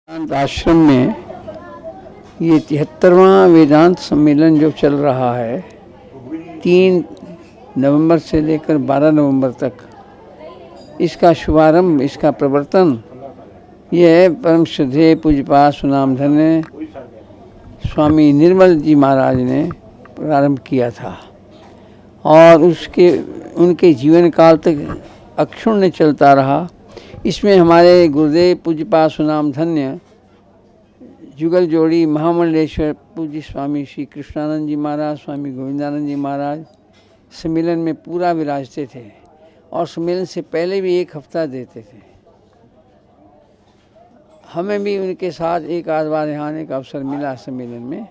वेदांत आश्रम में ये 73वां वेदांत सम्मेलन जो चल रहा है 3 नवंबर से लेकर 12 नवंबर तक, इसका शुभारंभ, इसका प्रवर्तन यह परम श्रद्धेय पूज्यपाद सुनामधन्य स्वामी निर्मल जी महाराज ने प्रारंभ किया था और उनके जीवन काल तक अक्षुण्ण चलता रहा। इसमें हमारे गुरुदेव पूज्यपाद सुनामधन्य जुगल जोड़ी महामंडलेश्वर पूज्य स्वामी श्री कृष्णानंद जी महाराज, स्वामी गोविंदानंद जी महाराज सम्मेलन में पूरा विराजते थे और सम्मेलन से पहले भी एक हफ्ता देते थे। हमें भी उनके साथ एक आध बार यहाँ आने का अवसर मिला सम्मेलन में,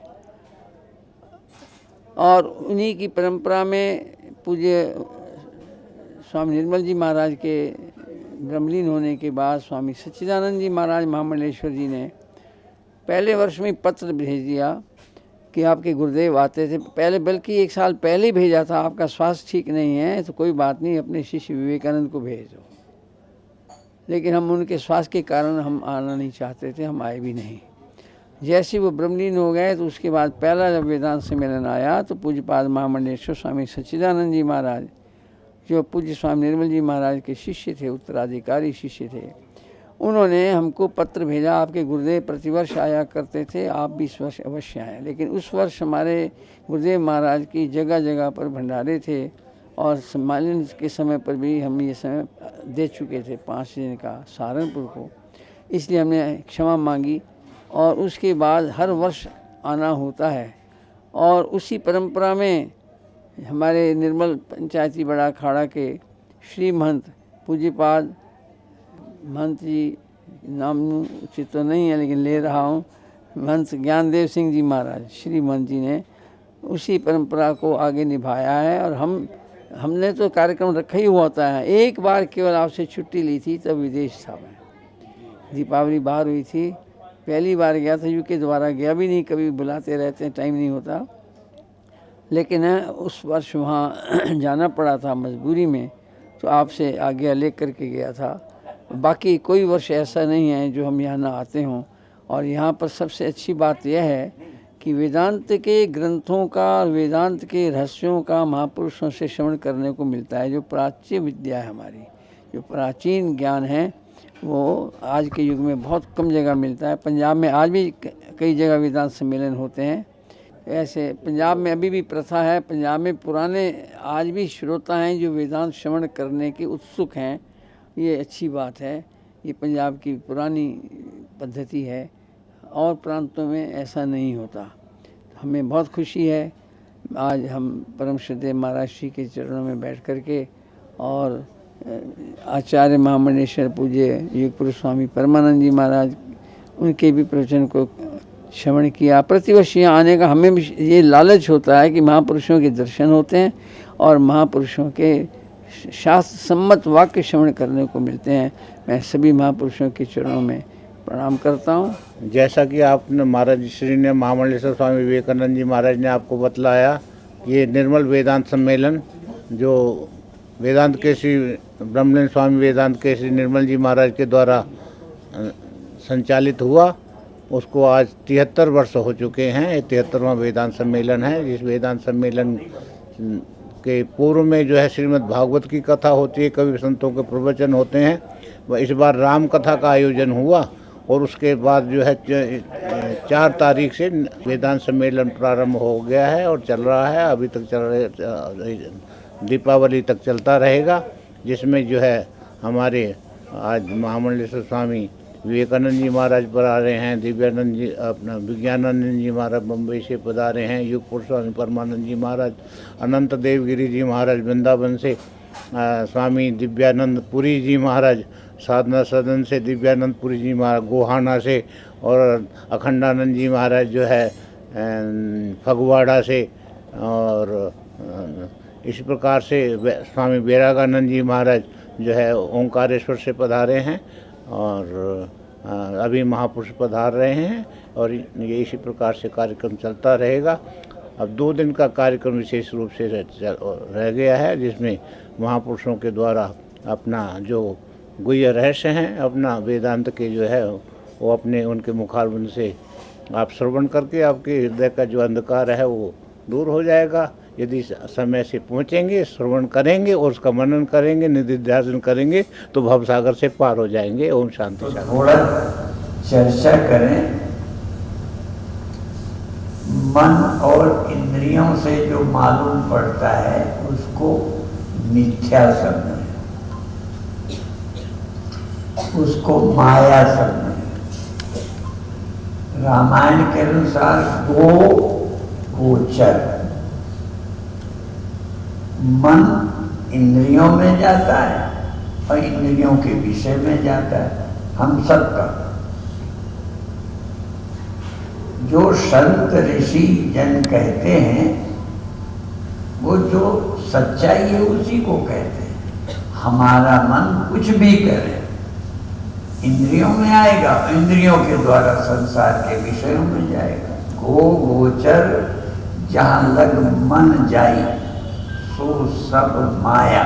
और उन्हीं की परंपरा में पूज्य स्वामी निर्मल जी महाराज के ब्रह्मलीन होने के बाद स्वामी सच्चिदानंद जी महाराज महामंडलेश्वर जी ने पहले वर्ष में पत्र भेज दिया कि आपके गुरुदेव आते थे। पहले बल्कि 1 साल पहले ही भेजा था, आपका स्वास्थ्य ठीक नहीं है तो कोई बात नहीं, अपने शिष्य विवेकानंद को भेज दो। लेकिन हम उनके स्वास्थ्य के कारण हम आना नहीं चाहते थे, हम आए भी नहीं। जैसे वो ब्रह्मलीन हो गए तो उसके बाद पहला जब वेदांत सम्मेलन आया तो पूज्यपाद महामंडलेश्वर स्वामी सच्चिदानंद जी महाराज, जो पूज्य स्वामी निर्मल जी महाराज के शिष्य थे, उत्तराधिकारी शिष्य थे, उन्होंने हमको पत्र भेजा। आपके गुरुदेव प्रतिवर्ष आया करते थे, आप भी इस वर्ष अवश्य आएँ। लेकिन उस वर्ष हमारे गुरुदेव महाराज की जगह जगह पर भंडारे थे और सम्मेलन के समय पर भी हम ये समय दे चुके थे 5 दिन का सहारनपुर को, इसलिए हमने क्षमा मांगी और उसके बाद हर वर्ष आना होता है। और उसी परंपरा में हमारे निर्मल पंचायती बड़ा अखाड़ा के श्री महंत पूज्यपाद महंत जी, नाम उचित तो नहीं है लेकिन ले रहा हूँ, महंत ज्ञानदेव सिंह जी महाराज श्री महंत जी ने उसी परंपरा को आगे निभाया है। और हमने तो कार्यक्रम रखा ही हुआ होता है। एक बार केवल आपसे छुट्टी ली थी, तब विदेश था मैं, दीपावली बाहर हुई थी, पहली बार गया था, यूके दोबारा गया भी नहीं, कभी बुलाते रहते हैं, टाइम नहीं होता। लेकिन उस वर्ष वहाँ जाना पड़ा था मजबूरी में, तो आपसे आज्ञा ले करके गया था। बाकी कोई वर्ष ऐसा नहीं है जो हम यहाँ ना आते हों। और यहाँ पर सबसे अच्छी बात यह है कि वेदांत के ग्रंथों का, वेदांत के रहस्यों का महापुरुषों से श्रवण करने को मिलता है। जो प्राच्य विद्या है हमारी, जो प्राचीन ज्ञान है, वो आज के युग में बहुत कम जगह मिलता है। पंजाब में आज भी कई जगह वेदांत सम्मेलन होते हैं। ऐसे पंजाब में अभी भी प्रथा है, पंजाब में पुराने आज भी श्रोता हैं जो वेदांत श्रवण करने के उत्सुक हैं। ये अच्छी बात है, ये पंजाब की पुरानी पद्धति है, और प्रांतों में ऐसा नहीं होता। हमें बहुत खुशी है आज हम परम श्रद्धेय महाराज श्री के चरणों में बैठ कर के और आचार्य महामंडलेश्वर पूज्य युग पुरुष स्वामी परमानंद जी महाराज, उनके भी प्रवचन को श्रवण किया। प्रतिवर्ष यहाँ आने का हमें भी ये लालच होता है कि महापुरुषों के दर्शन होते हैं और महापुरुषों के शास्त्र सम्मत वाक्य श्रवण करने को मिलते हैं। मैं सभी महापुरुषों के चरणों में प्रणाम करता हूँ। जैसा कि आपने महाराज श्री ने महामंडलेश्वर स्वामी विवेकानंद जी महाराज ने आपको बतलाया, ये निर्मल वेदांत सम्मेलन जो वेदांत के श्री ब्रह्मलीन स्वामी वेदांत के श्री निर्मल जी महाराज के द्वारा संचालित हुआ, उसको आज 73 वर्ष हो चुके हैं। ये 73वां वेदांत सम्मेलन है। जिस वेदांत सम्मेलन के पूर्व में जो है श्रीमद् भागवत की कथा होती है, कवि संतों के प्रवचन होते हैं। वह इस बार राम कथा का आयोजन हुआ और उसके बाद जो है 4 तारीख से वेदांत सम्मेलन प्रारंभ हो गया है और चल रहा है, अभी तक चल रहा, दीपावली तक चलता रहेगा। जिसमें जो है हमारे आज महामंडलेश्वर स्वामी विवेकानंद जी महाराज पर आ रहे हैं, दिव्यानंद जी अपना विज्ञानानंद जी महाराज बम्बई से पधारे हैं, युग पुरुष स्वामी परमानंद जी महाराज, अनंत देवगिरी जी महाराज वृंदावन से, स्वामी दिव्यानंद पुरी जी महाराज साधना सदन से, दिव्यानंद पुरी जी महाराज गोहाना से, और अखंडानंद जी महाराज जो है फगवाड़ा से, और इस प्रकार से स्वामी बैरागानंद जी महाराज जो है ओंकारेश्वर से पधारे हैं और अभी महापुरुष पधार रहे हैं। और ये इसी प्रकार से कार्यक्रम चलता रहेगा। अब 2 दिन का कार्यक्रम विशेष रूप से रह गया है, जिसमें महापुरुषों के द्वारा अपना जो गुह्य रहस्य हैं, अपना वेदांत के जो है वो अपने उनके मुखारबिंद से आप श्रवण करके आपके हृदय का जो अंधकार है वो दूर हो जाएगा। यदि समय से पहुँचेंगे, श्रवण करेंगे और उसका मनन करेंगे, निधिध्यासन करेंगे तो भवसागर से पार हो जाएंगे। ओम शांति तो शांति। थोड़ा चर्चा करें। मन और इंद्रियों से जो मालूम पड़ता है उसको मिथ्या समझें, उसको माया समझें। रामायण के अनुसार गोचर मन इंद्रियों में जाता है और इंद्रियों के विषय में जाता है। हम सबका जो संत ऋषि जन कहते हैं वो जो सच्चाई है उसी को कहते हैं। हमारा मन कुछ भी करे इंद्रियों में आएगा, इंद्रियों के द्वारा संसार के विषयों में जाएगा। गोचर जहाँ लग मन जाई सो सब माया।